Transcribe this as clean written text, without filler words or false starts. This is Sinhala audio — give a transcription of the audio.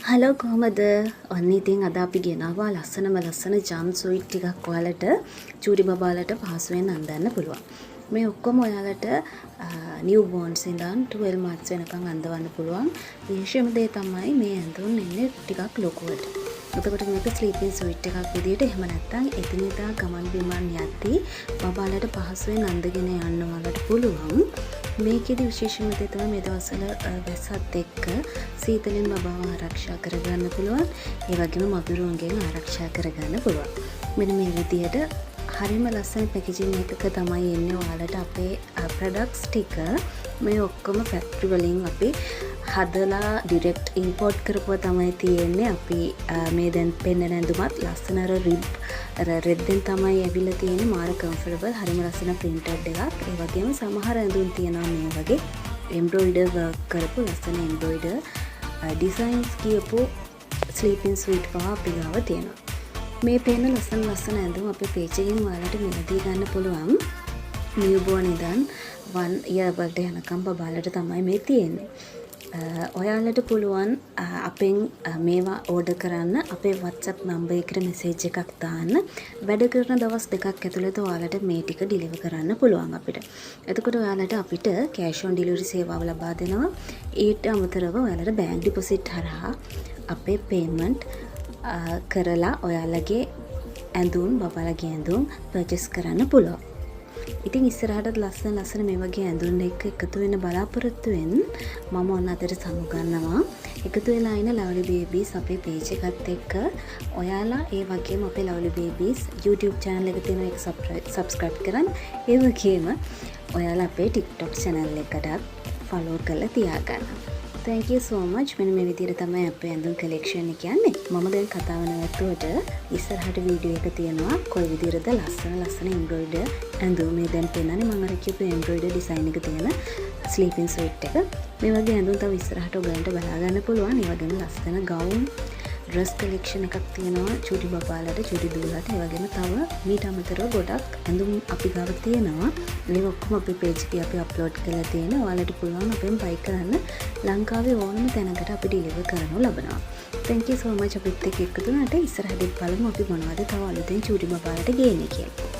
හලෝ කොහමද? ඔන්න ඉතින් අද අපි ගෙනාවා ලස්සන ජම් ස්වීට් ටිකක් ඔයාලට චූටි බබාලට පහසුවෙන් අඳන්න පුළුවන්. මේ ඔක්කොම ඔයාලට නිව් බෝර්න්ස් ඉඳන් 12 months වෙනකන් අඳවන්න පුළුවන්. විශේෂම දේ තමයි මේ ඇඳුම් ඉන්නේ ටිකක් ලොකුවට. එතකොට මේක ස්ලීපින් ස්වීට් එකක් විදියට එහෙම නැත්නම් එදිනෙදා ගමන් බිමන් යද්දී බබාලට පහසුවෙන් අඳගෙන යන්න ඔයාලට පුළුවන්. මේකෙදි විශේෂම දේ තමයි මේ දවස්වල වැස්සත් එක්ක සීතලෙන් බබාව ආරක්ෂා කරගන්න පුළුවන්. ඒ වගේම මදුරුවන්ගෙන් ආරක්ෂා කරගන්න පුළුවන්. මෙන්න මේ විදියට හරිම ලස්සන පැකේජින් එකක තමයි එන්නේ ඔයාලට අපේ ප්‍රොඩක්ට්ස් ටික. මේ ඔක්කොම ෆැක්ටරි වලින් අපි හදලා ඩිරෙක්ට් ඉම්පෝර්ට් කරපුවා තමයි තියෙන්නේ. අපි මේ දැන් පෙන්නන ඇඳුමත් ලස්සන රිබ් රෙද්දෙන් තමයි ඇවිල්ලා තියෙන්නේ. මාර කම්ෆර්ටබල් හරිම ලස්සන ප්‍රින්ටඩ් එකක්. ඒ වගේම සමහර ඇඳුම් තියෙනවා මේ වගේ එම්බ්‍රොයිඩර් වර්ක් කරපු ලස්සන එම්බ්‍රොයිඩර් ඩිසයින්ස් කියපු ස්ලීපින් ස්වීට් පහ අපි ගාව තියෙනවා. මේ පේන ලස්සන ඇඳුම් අපේ පේජ් එකෙන් ඔයාලට මිලදී ගන්න පුළුවන්. නිව්බෝර්න් ඉඳන් 1 year වලට යනකම් බබාලට තමයි මේ තියෙන්නේ. ඔයාලට පුළුවන් අපෙන් මේවා ඕඩර් කරන්න අපේ WhatsApp නම්බර් එකට මෙසේජ් එකක් දාන්න. වැඩ කරන දවස් දෙකක් ඇතුළත ඔයාලට මේ ටික ඩිලිවර් කරන්න පුළුවන් අපිට. එතකොට ඔයාලට අපිට කෑෂ් ඔන් ඩිලිවරි සේවාව ලබා දෙනවා. ඊට අමතරව ඔයාලට බැංක් ඩිපොසිට් හරහා අපේ පේමන්ට් කරලා ඔයාලගේ ඇඳුම් බබාලගේ ඇඳුම් පර්චේස් කරන්න පුළුවන්. ඉතින් ඉස්සරහට ලස්සන මේ වගේ ඇඳුම් එක්ක එකතු වෙන්න බලාපොරොත්තු වෙන්න මම ඔන්න අතට සමුගන්නවා. එකතු වෙලා ඉන්න ලව්ලි බේබීස් අපේ පේජ් එකත් එක්ක ඔයාලා ඒ වගේම අපේ ලව්ලි බේබීස් YouTube channel එක තියෙන එක subscribe කරන්න. ඒ වගේම ඔයාලා අපේ TikTok channel එකටත් follow කරලා තියාගන්න. Thank you so much. මෙන්න මේ විදිහට තමයි අපේ ඇඳුම් collection එක යන්නේ. මම දැන් කතාව නවත්තුවට ඉස්සරහට වීඩියෝ එක තියෙනවා. කොයි විදිහටද ලස්සන embroider ඇඳුම් මේ දැන් පෙන්නන්නේ මම අර කියපු embroider design එක තියෙන sleeping suite එක. මේ වගේ ඇඳුම් තව ඉස්සරහට ඔයගලන්ට බලා ගන්න පුළුවන්. ඒ වගේම ලස්සන gown dress collection එකක් තියෙනවා චූටි බබාලට චූටි දූලට. ඒ වගේම තව මීට අමතරව ගොඩක් ඇඳුම් අපි ගාව තියෙනවා. මේ ඔක්කොම අපේ page එකේ අපි upload කරලා තියෙනවා. ඔයාලට පුළුවන් අපෙන් buy කරන්න. ලංකාවේ ඕනම තැනකට අපි deliver කරනු ලබනවා. Thank you so much අපිත් එක්ක එකතු වුණාට. ඉස්සරහදී බලමු අපි මොනවද තව අලුතෙන් චූටි බබාලට ගේන්නේ කියලා.